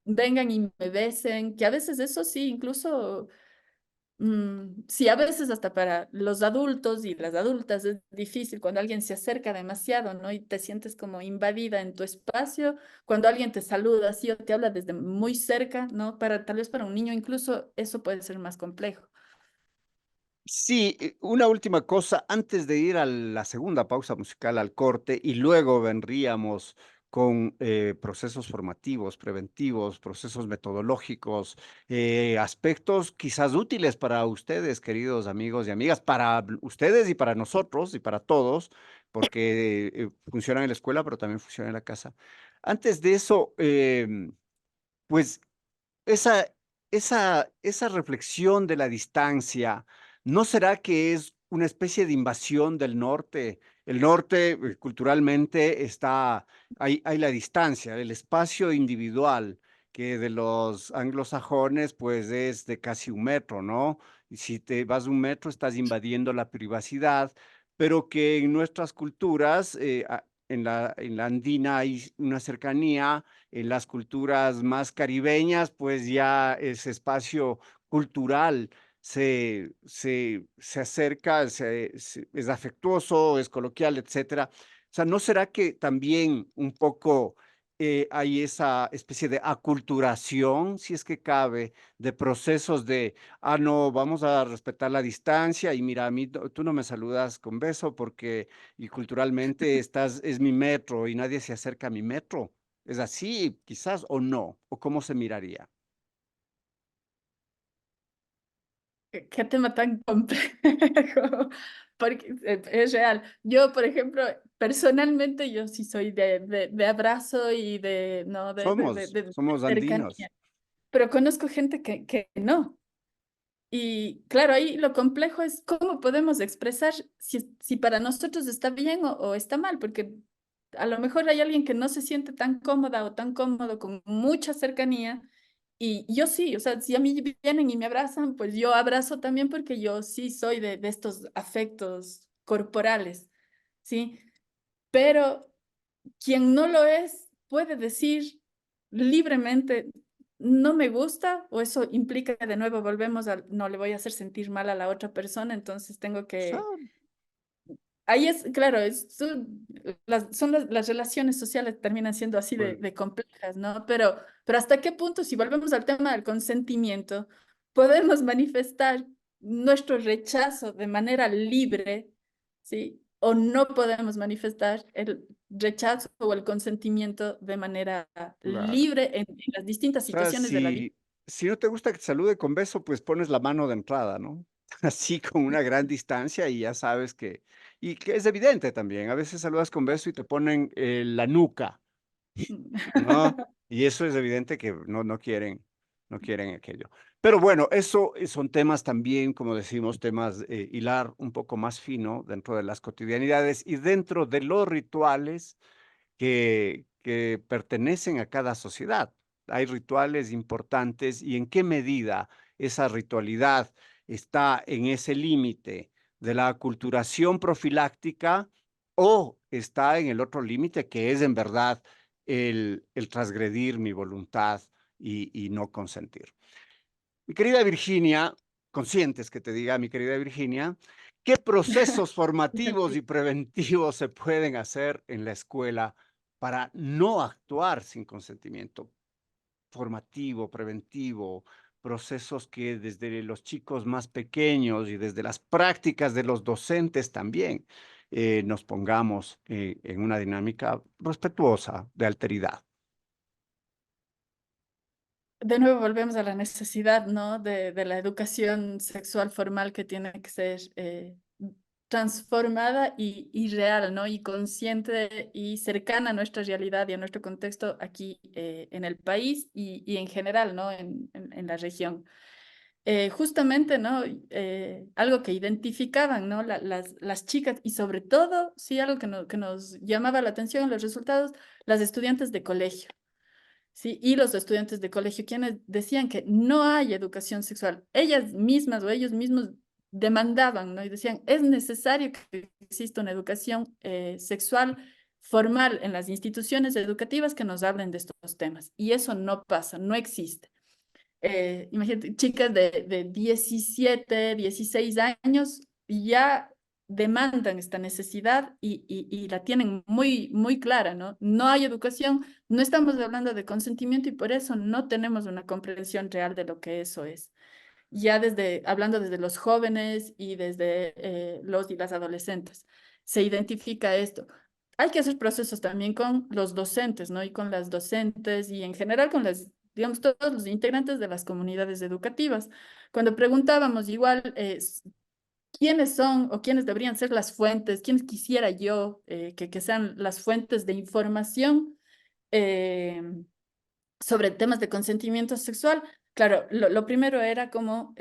vengan y me besen, que a veces eso sí, incluso sí, a veces hasta para los adultos y las adultas es difícil cuando alguien se acerca demasiado, ¿no? Y te sientes como invadida en tu espacio, cuando alguien te saluda así o te habla desde muy cerca, ¿no? Tal vez para un niño incluso eso puede ser más complejo. Sí, una última cosa antes de ir a la segunda pausa musical, al corte, y luego vendríamos con, procesos formativos, preventivos, procesos metodológicos, aspectos quizás útiles para ustedes, queridos amigos y amigas, para ustedes y para nosotros y para todos, porque, funciona en la escuela, pero también funciona en la casa. Antes de eso, pues esa esa reflexión de la distancia, ¿no será que es una especie de invasión del norte? El norte, culturalmente está hay la distancia, el espacio individual, que de los anglosajones, pues, es de casi 1 metro, ¿no? Y si te vas 1 metro, estás invadiendo la privacidad, pero que en nuestras culturas, en la andina hay una cercanía, en las culturas más caribeñas, pues ya ese espacio cultural se acerca, es afectuoso, es coloquial, etcétera. O sea, ¿no será que también un poco, hay esa especie de aculturación, si es que cabe, de procesos de, no, vamos a respetar la distancia y mira, a mí tú no me saludas con beso porque y culturalmente es mi metro y nadie se acerca a mi metro? ¿Es así, quizás, o no? ¿O cómo se miraría? Qué tema tan complejo, porque es real. Yo, por ejemplo, personalmente, yo sí soy de abrazo y de, no, de Somos andinos. cercanía, pero conozco gente que no. Y claro, ahí lo complejo es cómo podemos expresar si para nosotros está bien o está mal, porque A lo mejor hay alguien que no se siente tan cómoda o tan cómodo con mucha cercanía y yo sí, o sea, si a mí vienen y me abrazan, pues yo abrazo también porque yo sí soy de estos afectos corporales, ¿sí? Pero quien no lo es puede decir libremente, no me gusta, o eso implica que de nuevo volvemos a, no le voy a hacer sentir mal a la otra persona, entonces tengo que Son, ahí es, claro, son las relaciones sociales terminan siendo así pues, de complejas, ¿no? Pero ¿hasta qué punto, si volvemos al tema del consentimiento, podemos manifestar nuestro rechazo de manera libre, ¿sí? O no podemos manifestar el rechazo o el consentimiento de manera claro. libre en las distintas O sea, situaciones de la vida. si no te gusta que te salude con beso, pues pones la mano de entrada, ¿no? Así con una gran distancia y ya sabes y que es evidente también. A veces saludas con beso y te ponen la nuca, ¿no? Y eso es evidente que no quieren aquello. Pero bueno, eso son temas también, como decimos, temas hilar un poco más fino dentro de las cotidianidades y dentro de los rituales que pertenecen a cada sociedad. Hay rituales importantes y en qué medida esa ritualidad está en ese límite de la aculturación profiláctica o está en el otro límite que es en verdad el transgredir mi voluntad y no consentir. Mi querida Virginia, conscientes que te diga, mi querida Virginia, ¿qué procesos formativos y preventivos se pueden hacer en la escuela para no actuar sin consentimiento? Formativo, preventivo, procesos que desde los chicos más pequeños y desde las prácticas de los docentes también nos pongamos en una dinámica respetuosa de alteridad. De nuevo volvemos a la necesidad, ¿no? De la educación sexual formal que tiene que ser transformada y real, ¿no? Y consciente y cercana a nuestra realidad y a nuestro contexto aquí en el país y en general, ¿no? En la región. Justamente, ¿no? Algo que identificaban, ¿no? Las chicas y sobre todo, sí, algo que nos llamaba la atención en los resultados, las estudiantes de colegio. Sí, y los estudiantes de colegio, quienes decían que no hay educación sexual, ellas mismas o ellos mismos demandaban, ¿no? Y decían, es necesario que exista una educación sexual formal en las instituciones educativas que nos hablen de estos temas. Y eso no pasa, no existe. Imagínate, chicas de 17, 16 años ya demandan esta necesidad y la tienen muy, muy clara, ¿no? No hay educación, no estamos hablando de consentimiento y por eso no tenemos una comprensión real de lo que eso es. Ya hablando desde los jóvenes y desde los y las adolescentes, se identifica esto. Hay que hacer procesos también con los docentes, ¿no? Y con las docentes y en general con digamos, todos los integrantes de las comunidades educativas. Cuando preguntábamos igual quiénes son o quiénes deberían ser las fuentes, quiénes quisiera yo que sean las fuentes de información eh, sobre temas de consentimiento sexual, claro, lo primero era como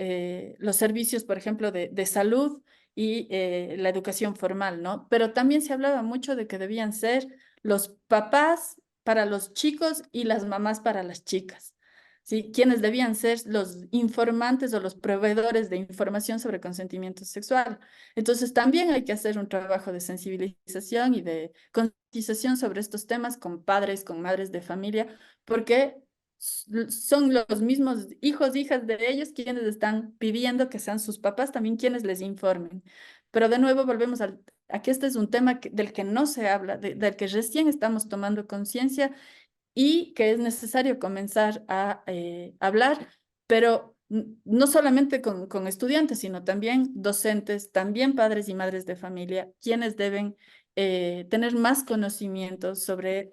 los servicios, por ejemplo, de salud y la educación formal, ¿no? Pero también se hablaba mucho de que debían ser los papás para los chicos y las mamás para las chicas. ¿Sí? Quienes debían ser los informantes o los proveedores de información sobre consentimiento sexual. Entonces, también hay que hacer un trabajo de sensibilización y de concientización sobre estos temas con padres, con madres de familia, porque son los mismos hijos, hijas de ellos quienes están pidiendo que sean sus papás también quienes les informen. Pero de nuevo volvemos a que este es un tema del que no se habla, del que recién estamos tomando conciencia y que es necesario comenzar a hablar, pero no solamente con estudiantes, sino también docentes, también padres y madres de familia, quienes deben tener más conocimientos sobre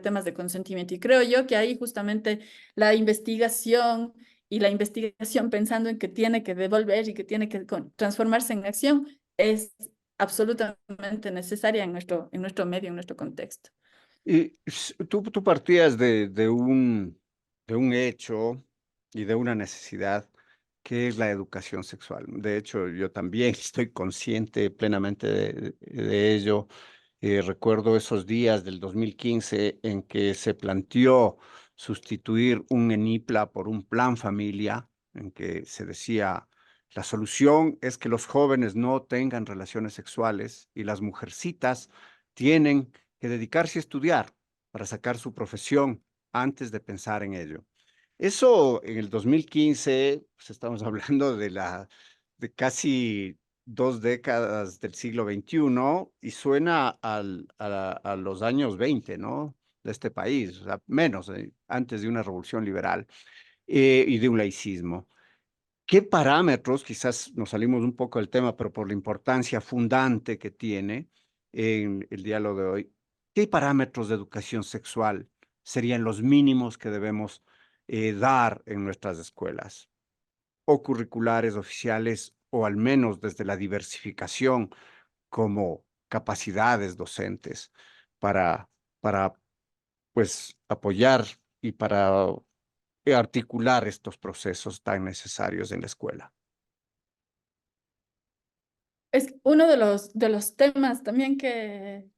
temas de consentimiento. Y creo yo que ahí justamente la investigación y la investigación pensando en que tiene que devolver y que tiene que transformarse en acción es absolutamente necesaria en nuestro medio, en nuestro contexto. Y tú partías de un hecho y de una necesidad que es la educación sexual. De hecho, yo también estoy consciente plenamente de ello Recuerdo esos días del 2015 en que se planteó sustituir un ENIPLA por un plan familia, en que se decía, la solución es que los jóvenes no tengan relaciones sexuales y las mujercitas tienen que dedicarse a estudiar para sacar su profesión antes de pensar en ello. Eso en el 2015, pues estamos hablando de casi 2 décadas del siglo XXI y suena a los años 20, ¿no? De este país, o sea, menos, antes de una revolución liberal y de un laicismo. ¿Qué parámetros, quizás nos salimos un poco del tema, pero por la importancia fundante que tiene en el diálogo de hoy, qué parámetros de educación sexual serían los mínimos que debemos dar en nuestras escuelas, o curriculares oficiales, o al menos desde la diversificación como capacidades docentes para, para pues, apoyar y para articular estos procesos tan necesarios en la escuela? Es uno de los temas también que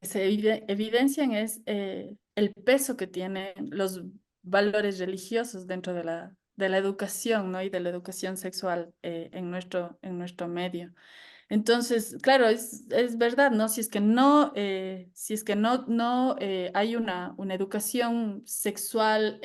se evidencian es el peso que tienen los valores religiosos dentro de la educación, ¿no? Y de la educación sexual en nuestro medio. Entonces, claro, es verdad, ¿no? Si es que no hay una educación sexual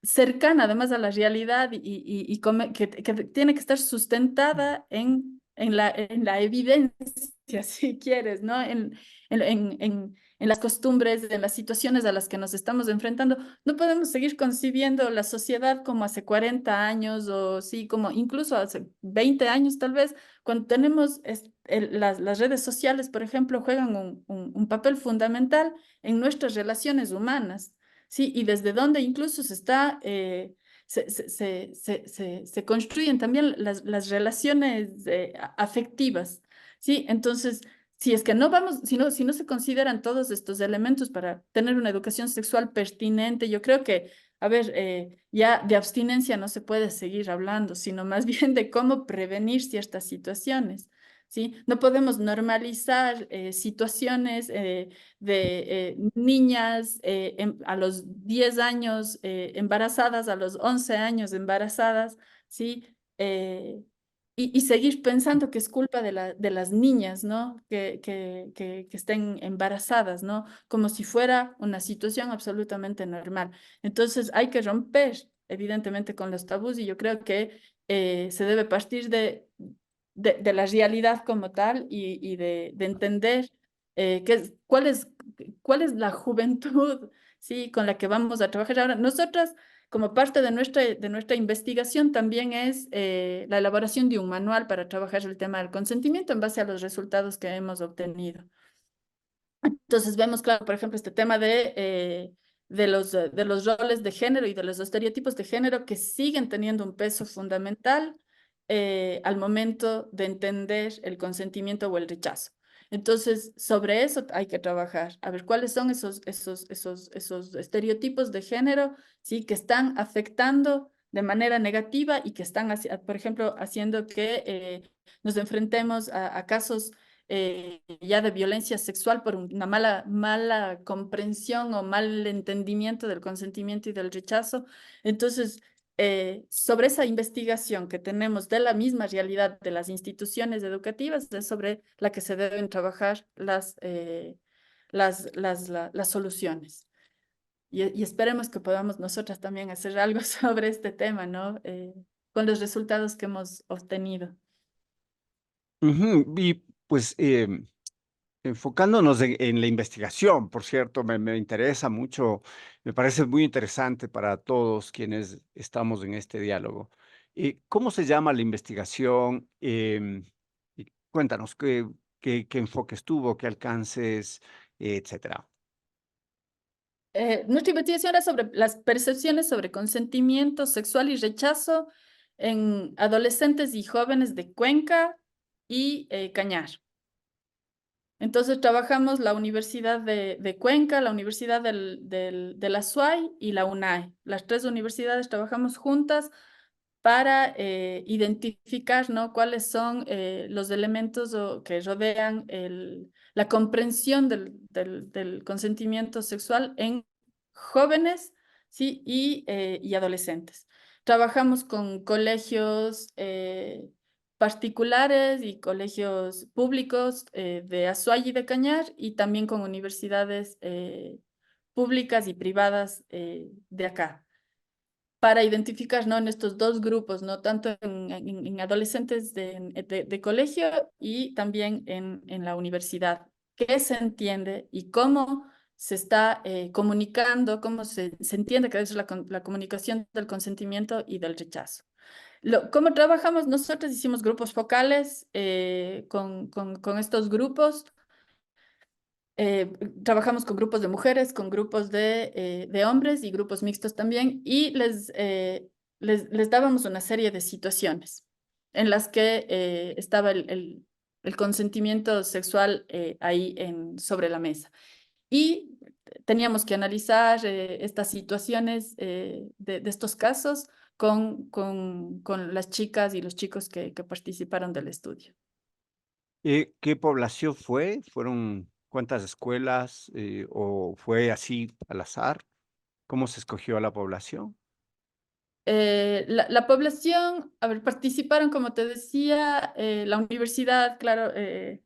cercana además a la realidad que tiene que estar sustentada en la evidencia, si quieres, ¿no? En las costumbres, en las situaciones a las que nos estamos enfrentando. No podemos seguir concibiendo la sociedad como hace 40 años o sí, como incluso hace 20 años tal vez, cuando tenemos las redes sociales, por ejemplo, juegan un papel fundamental en nuestras relaciones humanas. Sí, y desde donde incluso se construyen también las relaciones afectivas, ¿sí? Entonces, si es que no vamos, si no se consideran todos estos elementos para tener una educación sexual pertinente, yo creo que, a ver, ya de abstinencia no se puede seguir hablando, sino más bien de cómo prevenir ciertas situaciones. ¿Sí? No podemos normalizar situaciones de niñas a los 10 años embarazadas, a los 11 años embarazadas, ¿sí? Y seguir pensando que es culpa de las niñas, ¿no? Que estén embarazadas, ¿no? Como si fuera una situación absolutamente normal. Entonces hay que romper, evidentemente, con los tabús y yo creo que se debe partir de la realidad como tal y de entender cuál es la juventud, ¿sí? Con la que vamos a trabajar ahora. Nosotras, como parte de nuestra investigación, también es la elaboración de un manual para trabajar el tema del consentimiento en base a los resultados que hemos obtenido. Entonces vemos, claro, por ejemplo, este tema de los roles de género y de los estereotipos de género que siguen teniendo un peso fundamental al momento de entender el consentimiento o el rechazo. Entonces, sobre eso hay que trabajar, a ver cuáles son esos estereotipos de género, ¿sí? Que están afectando de manera negativa y que están, por ejemplo, haciendo que nos enfrentemos a casos ya de violencia sexual por una mala comprensión o mal entendimiento del consentimiento y del rechazo. Entonces, sobre esa investigación que tenemos de la misma realidad de las instituciones educativas, es sobre la que se deben trabajar las soluciones. Y esperemos que podamos nosotras también hacer algo sobre este tema, ¿no? Con los resultados que hemos obtenido. Ujú. Y pues enfocándonos en la investigación, por cierto, me interesa mucho, me parece muy interesante para todos quienes estamos en este diálogo. ¿Cómo se llama la investigación? Y cuéntanos qué enfoques tuvo, qué alcances, etcétera. Nuestra investigación era sobre las percepciones sobre consentimiento sexual y rechazo en adolescentes y jóvenes de Cuenca y Cañar. Entonces trabajamos la Universidad de Cuenca, la Universidad de la SUAY y la UNAE. Las tres universidades trabajamos juntas para identificar, ¿no?, cuáles son los elementos que rodean la comprensión del consentimiento sexual en jóvenes, ¿sí?, y adolescentes. Trabajamos con colegios particulares y colegios públicos de Azuay y de Cañar, y también con universidades públicas y privadas de acá, para identificar, ¿no?, en estos dos grupos, ¿no?, tanto en adolescentes de colegio y también en la universidad, qué se entiende y cómo se está comunicando, cómo se entiende que es la comunicación del consentimiento y del rechazo. ¿Cómo trabajamos? Nosotros hicimos grupos focales con estos grupos. Trabajamos con grupos de mujeres, con grupos de hombres y grupos mixtos también, y les dábamos una serie de situaciones en las que estaba el consentimiento sexual ahí sobre la mesa. Y teníamos que analizar estas situaciones de estos casos con las chicas y los chicos que participaron del estudio. ¿Qué población fue? ¿Fueron cuántas escuelas, o fue así al azar? ¿Cómo se escogió a la población? La población, a ver, participaron, como te decía, la universidad, claro,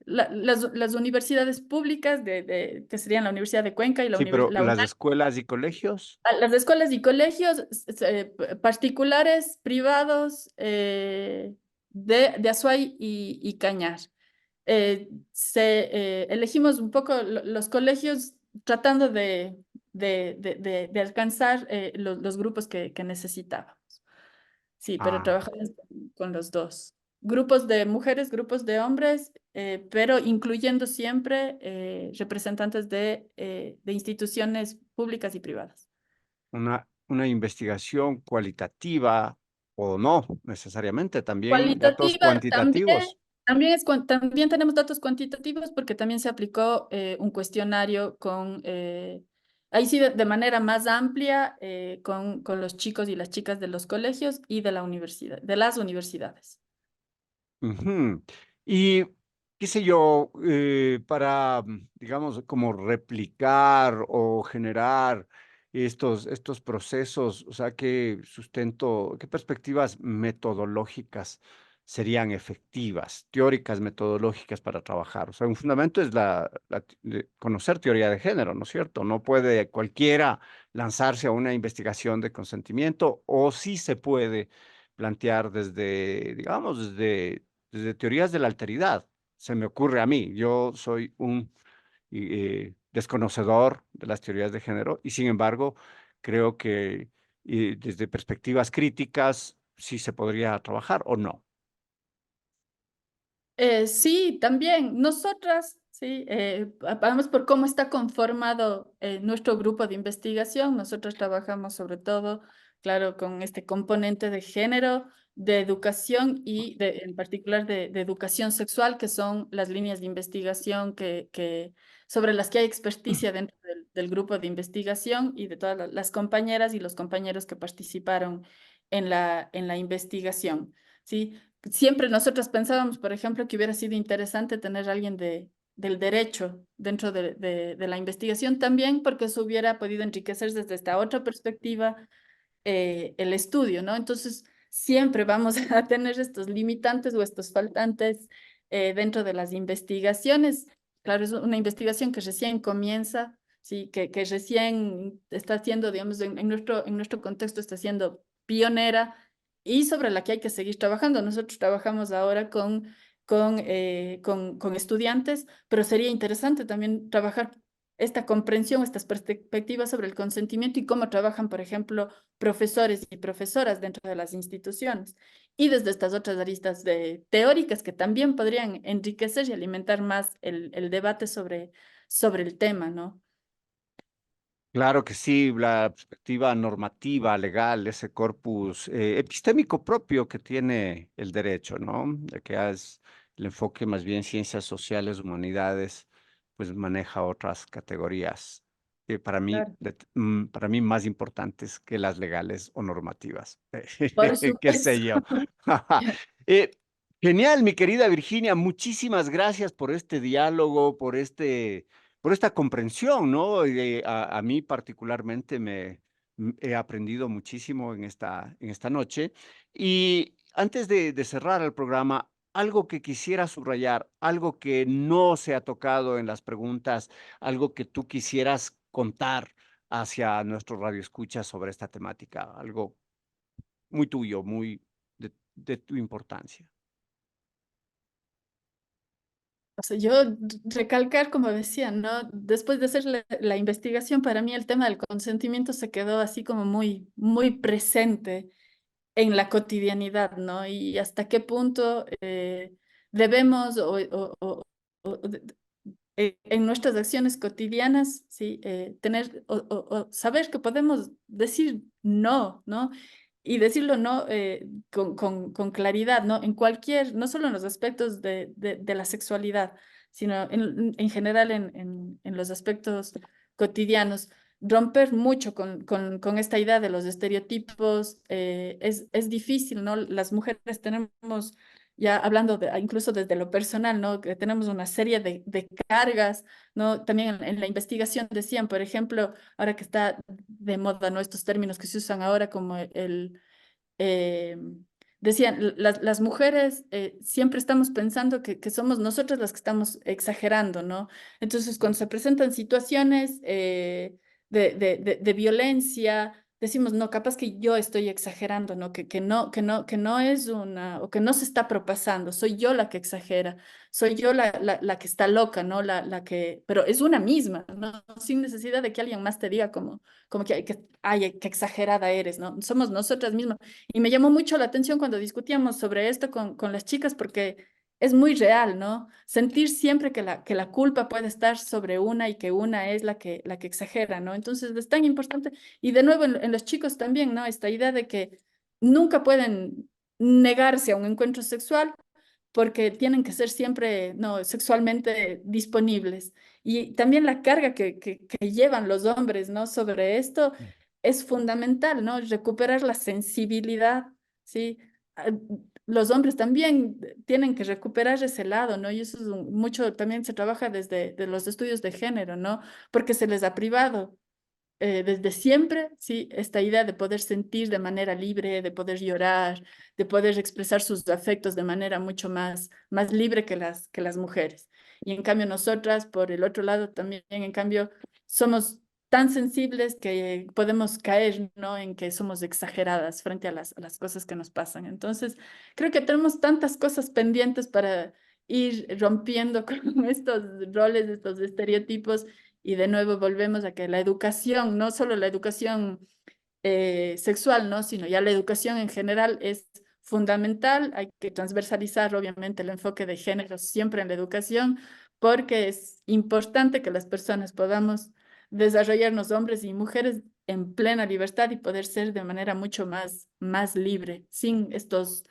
las universidades públicas que serían la Universidad de Cuenca y Sí, pero la las UNAM, escuelas y colegios. las escuelas y colegios particulares, privados, de Azuay y Cañar. Elegimos un poco los colegios tratando de alcanzar los grupos que necesitábamos. Sí, pero Ah, trabajamos con los dos. Grupos de mujeres, grupos de hombres, pero incluyendo siempre representantes de instituciones públicas y privadas. una investigación cualitativa o no necesariamente, también datos Cualitativa también, cuantitativos. también tenemos datos cuantitativos, porque también se aplicó un cuestionario ahí sí de manera más amplia con los chicos y las chicas de los colegios y de las universidades. Ujú. Y qué sé yo, para, digamos, como replicar o generar estos procesos, o sea, qué sustento, qué perspectivas metodológicas serían efectivas, teóricas, metodológicas para trabajar. O sea, un fundamento es conocer teoría de género, ¿no es cierto? No puede cualquiera lanzarse a una investigación de consentimiento, o sí se puede plantear desde, digamos, desde teorías de la alteridad. Se me ocurre a mí, yo soy un desconocedor de las teorías de género y sin embargo creo que desde perspectivas críticas sí se podría trabajar o no. Sí, también nosotras, sí, vamos por cómo está conformado nuestro grupo de investigación. Nosotros trabajamos sobre todo, claro, con este componente de género, de educación y en particular de educación sexual, que son las líneas de investigación sobre las que hay experticia dentro del grupo de investigación y de todas las compañeras y los compañeros que participaron en la investigación, ¿sí? Siempre nosotros pensábamos, por ejemplo, que hubiera sido interesante tener a alguien del derecho dentro de la investigación también, porque eso hubiera podido enriquecer desde esta otra perspectiva el estudio, ¿no? Entonces, siempre vamos a tener estos limitantes o estos faltantes dentro de las investigaciones. Claro, es una investigación que recién comienza, sí, que recién está siendo, digamos, en nuestro contexto está siendo pionera y sobre la que hay que seguir trabajando. Nosotros trabajamos ahora con estudiantes, pero sería interesante también trabajar esta comprensión, estas perspectivas sobre el consentimiento y cómo trabajan, por ejemplo, profesores y profesoras dentro de las instituciones. Y desde estas otras aristas teóricas que también podrían enriquecer y alimentar más el debate sobre el tema, ¿no? Claro que sí, la perspectiva normativa, legal, ese corpus epistémico propio que tiene el derecho, ¿no? De que es el enfoque más bien ciencias sociales, humanidades, pues maneja otras categorías Claro, para mí más importantes que las legales o normativas. por Qué supuesto. sé yo. Eh, Genial, mi querida Virginia, muchísimas gracias por este diálogo, por esta comprensión, ¿no? A mí particularmente he aprendido muchísimo en esta noche. Y antes de cerrar el programa, algo que quisiera subrayar, algo que no se ha tocado en las preguntas, algo que tú quisieras contar hacia nuestro radio escucha sobre esta temática, algo muy tuyo, muy de tu importancia. O sea, yo recalcar, como decía, ¿no? Después de hacer la investigación, para mí el tema del consentimiento se quedó así como muy, muy presente en la cotidianidad, ¿no? Y hasta qué punto debemos en nuestras acciones cotidianas, ¿sí? Tener o saber que podemos decir no, ¿no? Y decirlo no con claridad, ¿no? En cualquier, no solo en los aspectos de la sexualidad, sino en general en los aspectos cotidianos. Romper mucho con esta idea de los estereotipos es difícil, ¿no? Las mujeres tenemos, ya hablando incluso desde lo personal, ¿no? Que tenemos una serie de cargas, ¿no? También en la investigación decían, por ejemplo, ahora que está de moda, ¿no? Estos términos que se usan ahora como eh, decían, las mujeres siempre estamos pensando que somos nosotras las que estamos exagerando, ¿no? Entonces, cuando se presentan situaciones de violencia, decimos, no, capaz que yo estoy exagerando, ¿no? Que no es una, o que no se está propasando, soy yo la que exagera, soy yo la que está loca, ¿no? La que, pero es una misma, ¿no? Sin necesidad de que alguien más te diga como que, ay, qué exagerada eres, ¿no? Somos nosotras mismas. Y me llamó mucho la atención cuando discutíamos sobre esto con las chicas porque es muy real, ¿no? Sentir siempre que la culpa puede estar sobre una y que una es la que exagera, ¿no? Entonces es tan importante. Y de nuevo en los chicos también, ¿no? Esta idea de que nunca pueden negarse a un encuentro sexual porque tienen que ser siempre, no, sexualmente disponibles. Y también la carga que llevan los hombres, ¿no? Sobre esto es fundamental, ¿no? Recuperar la sensibilidad, ¿sí? Ah, los hombres también tienen que recuperar ese lado, ¿no? Y eso es mucho, también se trabaja desde de los estudios de género, ¿no? Porque se les ha privado desde siempre, sí, esta idea de poder sentir de manera libre, de poder llorar, de poder expresar sus afectos de manera mucho más libre que las mujeres. Y en cambio nosotras, por el otro lado, también, en cambio, somos tan sensibles que podemos caer, ¿no? En que somos exageradas frente a las cosas que nos pasan. Entonces, creo que tenemos tantas cosas pendientes para ir rompiendo con estos roles, estos estereotipos y de nuevo volvemos a que la educación, no solo la educación sexual, ¿no? Sino ya la educación en general es fundamental. Hay que transversalizar, obviamente, el enfoque de género siempre en la educación, porque es importante que las personas podamos desarrollarnos hombres y mujeres en plena libertad y poder ser de manera mucho más libre, sin estos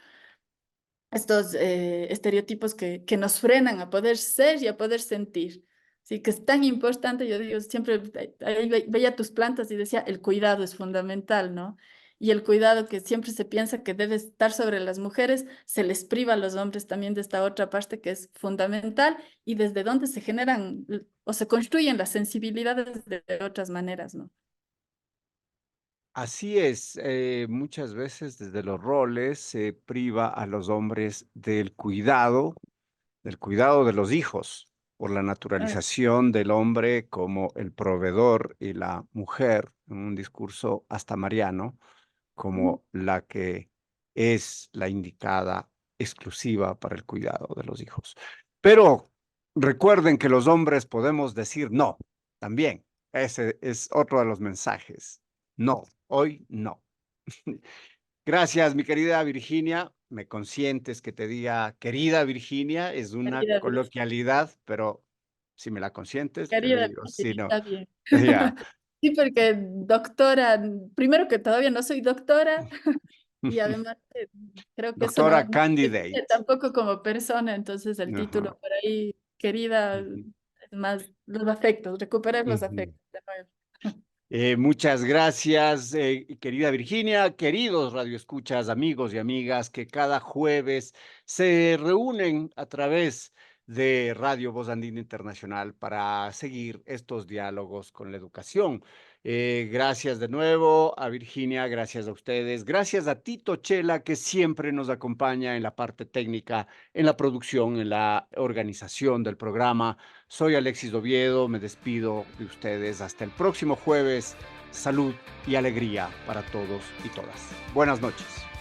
estereotipos que nos frenan a poder ser y a poder sentir. Sí, que es tan importante, yo digo, siempre ahí veía tus plantas y decía, el cuidado es fundamental, ¿no? Y el cuidado que siempre se piensa que debe estar sobre las mujeres, se les priva a los hombres también de esta otra parte que es fundamental y desde donde se generan o se construyen las sensibilidades de otras maneras, ¿no? Así es, muchas veces desde los roles se priva a los hombres del cuidado de los hijos, por la Ah, naturalización del hombre como el proveedor y la mujer, en un discurso hasta mariano, ujú. como la que es la indicada exclusiva para el cuidado de los hijos. Pero recuerden que los hombres podemos decir no, también. Ese es otro de los mensajes. No, hoy no. Gracias, mi querida Virginia. Me consientes que te diga querida Virginia, es una Querida, coloquialidad, pero si me la consientes, te querida, digo, si no, está bien. ya. Sí, porque doctora, primero que todavía no soy doctora y además creo que eso Doctora no me define Candidate. tampoco como persona, entonces el título Ajá. por ahí, querida, Ujú, es más los afectos, recuperar los ujú. afectos de nuevo. Muchas gracias, querida Virginia, queridos radioescuchas, amigos y amigas que cada jueves se reúnen a través de Radio Voz Andina Internacional para seguir estos diálogos con la educación. Gracias de nuevo a Virginia, gracias a ustedes, gracias a Tito Chela, que siempre nos acompaña en la parte técnica, en la producción, en la organización del programa. Soy Alexis Oviedo, me despido de ustedes hasta el próximo jueves. Salud y alegría para todos y todas. Buenas noches.